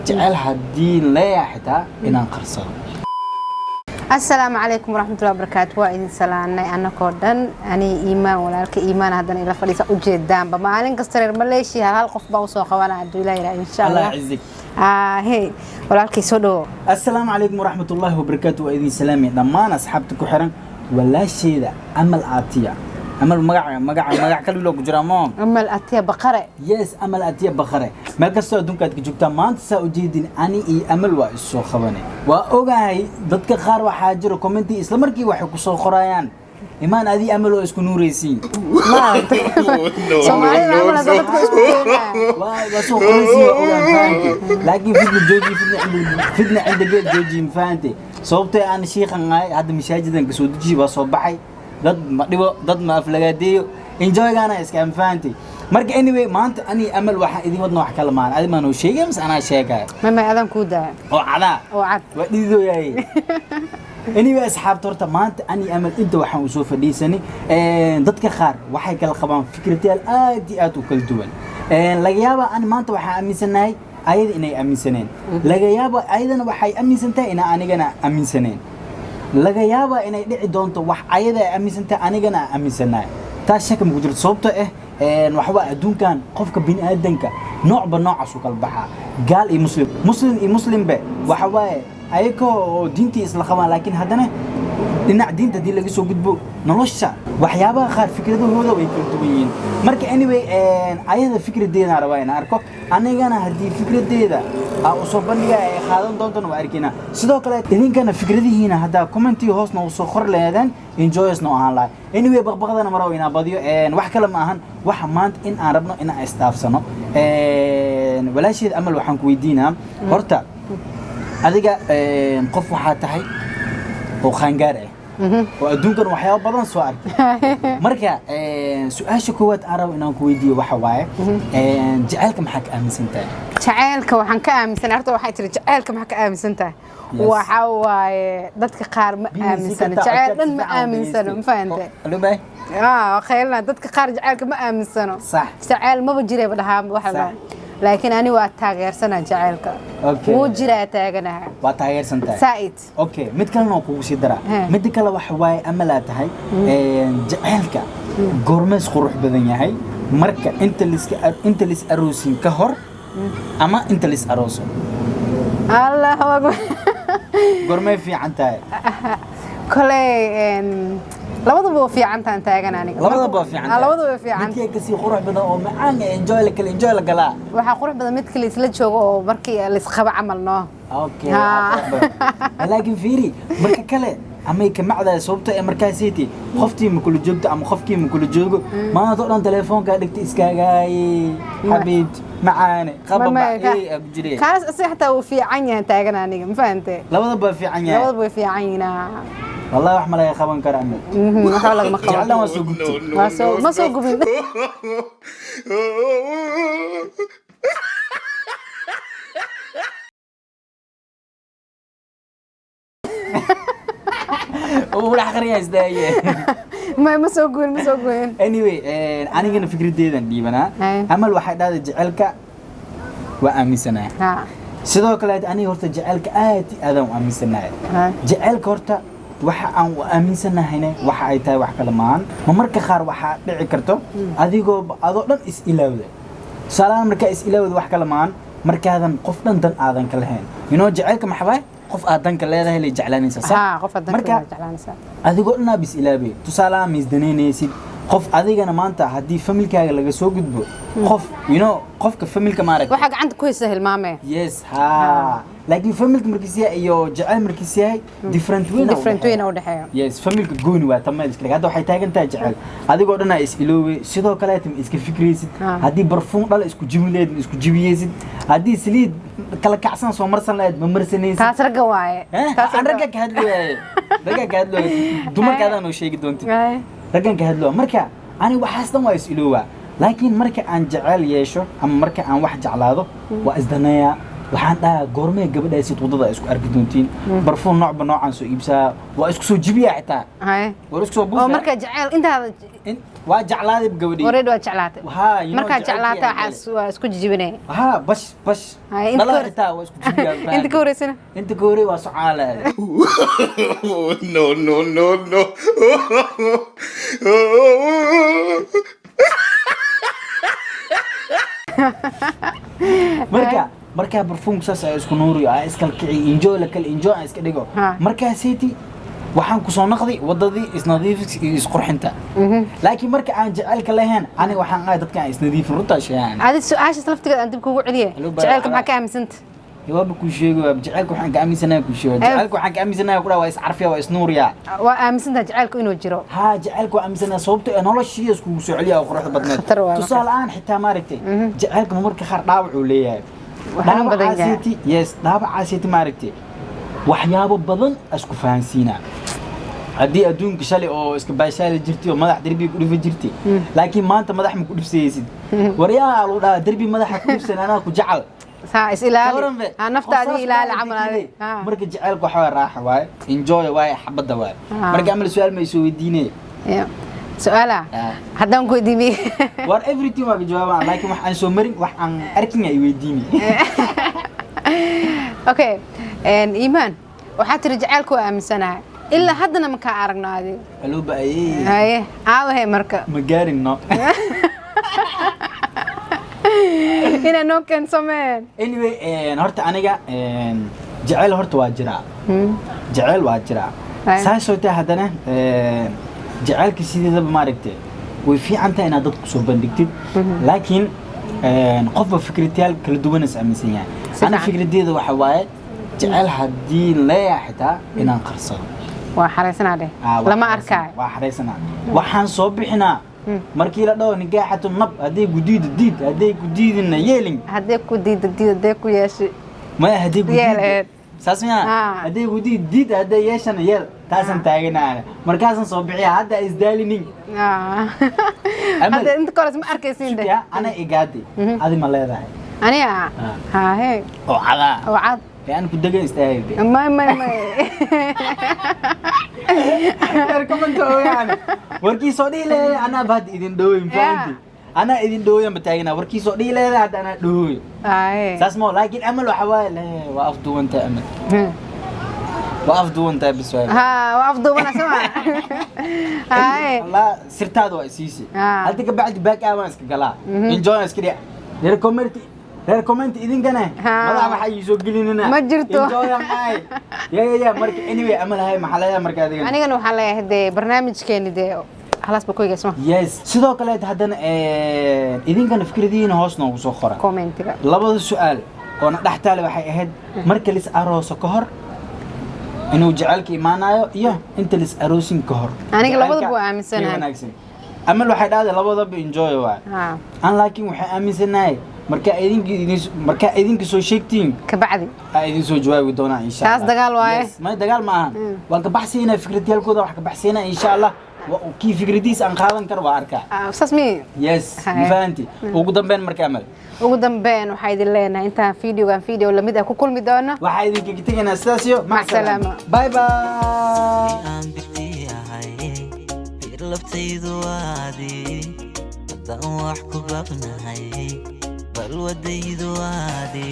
jecel haddii leeyahay inaan qarsado. السلام عليكم ورحمة الله وبركاته وإذن سلامنا أنا كردن أنا إيمان ولكن إيمان هذا إلى فريسة أجدان بمعلن كستر ماليشي هالقف بوصو خوانا عدو إلى إن شاء الله. الله يعزك. هي ولكن سودو. السلام عليكم ورحمة الله وبركاته وإذن سلامي لما أصحابتك حرن ولا شيء ذا أمل آتية أمل مقع كل لوك جرامون أمل آتية بقرة. يس أمل آتية بقرة ما كسر دونك تجوكتا ما أنت سأجدين أني أمل وإسو خباني وأوجاي ضدك خار وحاجر وكومنتي إسلامركي وحكوا صو خرايان إيمان هذه أمل وإسكو نوريسين ما سمعي أمل ضدك إسكو وصو خرايسين وأوجا فانتي لكن فيدنا عند جوجي فانتي صوبتي أنا شيخ عاي هذا مشاهدين كسودجي وصباحي ضد ما أفلقاتي enjoy أنا إسكان فانتي مرك anyway ما أنت أني أمل واحد إذا ودنا واحد كلام هذا ما هو شيء بس أنا شيء ما أذن كودا أو عدا أو عد ودي ذو ياي anyway أصحاب تورتا ما أنت أني أمل أنت واحد وسوف دي سنة ضدك خار واحد كلا خبان فكرتي الآديات وكل دول لجيابا أنا ما أنت واحد أمي سناي أيضا إني أمي سنين لجيابا أيضا واحد أمي سنتين أنا جنا أمي سنين laga yaaba inay dhici doonto wax ayada aaminsantaa anigana aaminsanahay taas shaka ma jirto sababtoo waxba adduunkan qofka bini aadanka noocba noocaas u kala baxa gaal iyo muslim be waxa waaye ayagoo diintii isla qabaan laakiin haddana dhinac diinta hadii laga soo gudbo nolosha waxyaabaha qaar fikradahooda way kala duwan yihiin marka anyway ayada fikradeeda rabaa inaan arko anigana haddii fikradeeda u soo bandhiga ay qaadan doonto waa arkina sidoo kale idinkana fikradihiina hadda commenti hoosna u soo qor leedan enjoys no ahaan lahay anyway baqbaqadana maraw ina badiyo wax kale ma ahan waxa maanta in aan rabno in aan istaafsano walaasheed amal waxaan ku weydiinaa horta adiga qof waxa tahay oo qaangaar ah oo adduunkan waxyaabo badan soo arkay marka su'aasha koowaad aan rabo inaan ku weydiiyo waxa waaye jacaylka maxaa ka aaminsantahay jacaylka waxaan ka aaminsan horta waxay tiri jacaylka maxaa ka aaminsantahay waxa waaye dadka qaar ma aaminsana jacayl dhan ma aaminsano ma fahantay alubay khaylna dadka qaar jacaylka ma aaminsano صح jacayl ma jireeba dhahaa waxa لكن أنا وأتاجر سنة جعلك وجرا تاجنا وأتاجر سنة سائد أوكي متكلم نقول شدرا متكلم وحواي أملات هاي جعلك قرمز قروح بدنيا هاي مركا أنت لس أروسين كهر أما أنت لس أروسو الله أكبر قرمي في عنتاي كله labadaba waa fiican taan taagan aniga labadaba waa fiican midkii ka sii qurux badan oo macaan enjoy la galaa waxa qurux badan midka la isla joogo oo markii la isqaba camal noo okay laakiin fiiri marka kale amay ka macda sababta ee markaasiti qoftii ma kula joogto ama qofkii ma kula joogo maanta oo dhan telefoonka dhigta iskaagaay xabiib macaane qababa abjire kaas asixta uu fiican yahay taagan aniga ma fahantay labadaba fiican yahay labadaba fiican yihiin والله واحد ما يخبن كرامي ما حاول ما خبن جعلنا ما سوق قبل وراح خريج ازدايه ما سوقين anyway انا كنا فكرتي ديبنا عمل واحد هذا جعلك وامسنا sidoo kale ani horta jacaylka aad aadan u aaminsanahay jacaylka horta waxa aan u aaminsanahay waxa ay tahay wax kala maan ma marka qaar waxa dhici karto adigoo dhan is ilaawda salaam marka is ilaawda wax kala maan markaadan qof dhan aadan ka lahayn jacaylka maxay qof aadan ka leedahay la jeclaanaysa sax qof aadan ka jeclaanaysa adigoo dhan bis ilaaway tusaalaha misdaneenaysid qof adigana maanta hadii familkaaga laga soo gudbo qof qofka familka ma arag waxa gacanta ku haysa hilmaame yes ha laakiin familka markiisa iyo jacayl markiisa different way oo dhaxeeyo yes familka gooni waa tamay iska hadda waxay taagan tahay jacayl adigoo dhan is iloowe sidoo kale aad iska fikraysid hadii barfuun dhal isku jibileed isku jibiyaysid hadii saliid kala kacsan soo marsan lahayd ma marsanaysid taas raga waaye taas raga ka hadlay dumarkaadaan oo sheegi doontid ragan ka hadlo marka ani waxaas dhan waa is iloowa laakiin marka aan jacayl yeesho ama marka aan wax jeclaado waa isdanaya waxaan dhahaa goormee gabadhaasi wadada isku arki doontiin barfuun noocba noocaan soo iibsaa waa isku soo jibiyaa xitaa waa isku soo buufaa oo marka jacayl intaada waa jeclaaday gabadhii already waa jeclaatay marka jeclaatay waxa isku jijibinay bash dhala xitaa waa isku jibiyaa inta ka horeysana inta ka horey waa socaala no marka barfuum saas ay isku nuuriyo ay iska kici enjoy la kal enjoy ay iska dhigo marka seeti waxaan ku soo naqday wadadii isnadiifis iyo isqurxinta laakiin marka aan jacaylka lahayn aniga waxaan ahay dadka aan isnadiifin runta sheegan hadi su'aasha laftigeeda aan dib kugu celiye jacaylka maxaa ka aaminsantaa jawaab ku sheego jacaylka waxaan ka aaminsanahay ku sheego jacaylka waxaan ka aaminsanahay ku waa is carfiya waa is nuuriya waa aaminsantaa jacaylku inuu jiro jacaylku waa aaminsanahay sababtoo ah noloshiisa isku soo celiya quruxda badneed tusaale aan xitaa maaragtay jacaylka marka qaar dhaawac uu leeyahay dhaawacaasiti maaragtay waxyaabo badan isku fahansiinaa haddii adduunka shalay oo iska baashaali jirtay oo madax derbiga ku dhifi jirtay laakiin maanta madax ma ku dhifsaysid waryaa lagu dhahaa derbi madaxa ku dhifsan anaa ku jecel is ilaali naftaadii ilaali camal marka jacaylku waxa raaxa waaye enjoy waaye xabada waaye marka amal su'aal ma soo weydiinay سؤالا هذا نقول ديمي war everything waa jawaabaan laakiin wax aan soo marin wax aan arkin ay weydiini okay iimaan waxaad tiri jacaylku waa aaminsanahay ilaa haddana ma ka aragnaadi aloo baayay haye aawahay marka ma gaarinno ina noo kan sameen anyway horta aniga jacayl horta waa jiraa jacayl waa jiraa saasoo taa haddana jacaylka sideedaba maaragtay way fiican tahay inaad dadku soo bandhigtid laakiin qofba fikradayaal kala duwan is aaminsan yahay ana fikradeeda waxa waaye jacayl haddii leeyahay xitaa inaan qarsado waa xareysanaa lama arkaayo waa xareysanaa waxaan soo bixinaa markii la dhaho nigaaxatu nab hadday gudiida diid hadday gudiidina yeelin hadday ku diida diid hadday ku yeeshi ma hadday gudiida saas miya hadday gudiid diid hadday yeeshana yeel taasan taaganaana markaasan soo bixiya hadda isdaalinin hadda inta kores ma arkaysiin de ana igaadi adi ma leedahay aniga haahe oo cadaa oo cad aan ku dagan istaagay ma comment yani warkii soo dhiilay ana baad idin dhaween faanti ana idin dhaween ma taagana warkii soo dhiilay hadda ana dhawey saas ma laakiin amal waxa waaye waa afduwanta amal وافضو انت بسؤال وافضو وانا سمع هاي والله سرت هذا اساسي هذيك بعد باك اوانس قلا انجوي اسكري ريكومنت اذن كان ما waxa ay soo gelinina ma jirto enjoy معاي يا marka anyway amal hay maxalaya marka adiga anigana waxa leeyahay de barnaamijkeeni de خلاص بكوي اسمع yes sidoo kale haddana idinkana fikradiina hoos noogu soo qora commentiga labada su'aal oo dhaxtaale waxay ahayd marka lis arooso ka hor inuu jacaylka imaanayo iyo inta lis aroosin ka hor aniga labadaba waa aaminsanahay amal waxay dhahday labadaba enjoy waa aan laakiin waxay aaminsanahay marka idinka soo sheegtiin ka bacdi idin soo jawaabi doonaa insha Allah taas dagaal waaye ma dagaal ma aha waan ka baxsayna fikradiyalkooda wax ka baxsayna insha Allah kii fikradiis aan qaadan karo waa arkaa sasmi yes fahanti ugu dambeyn marka amal ugu dambeyn waxay idin leenahay intaan video lamid ah ku kulmi doono waxa idinka tagaynaa sidaas iyo macsalama bye bye laftaydu waadi haddaan wax ku baqnahay bal wadaydu waadi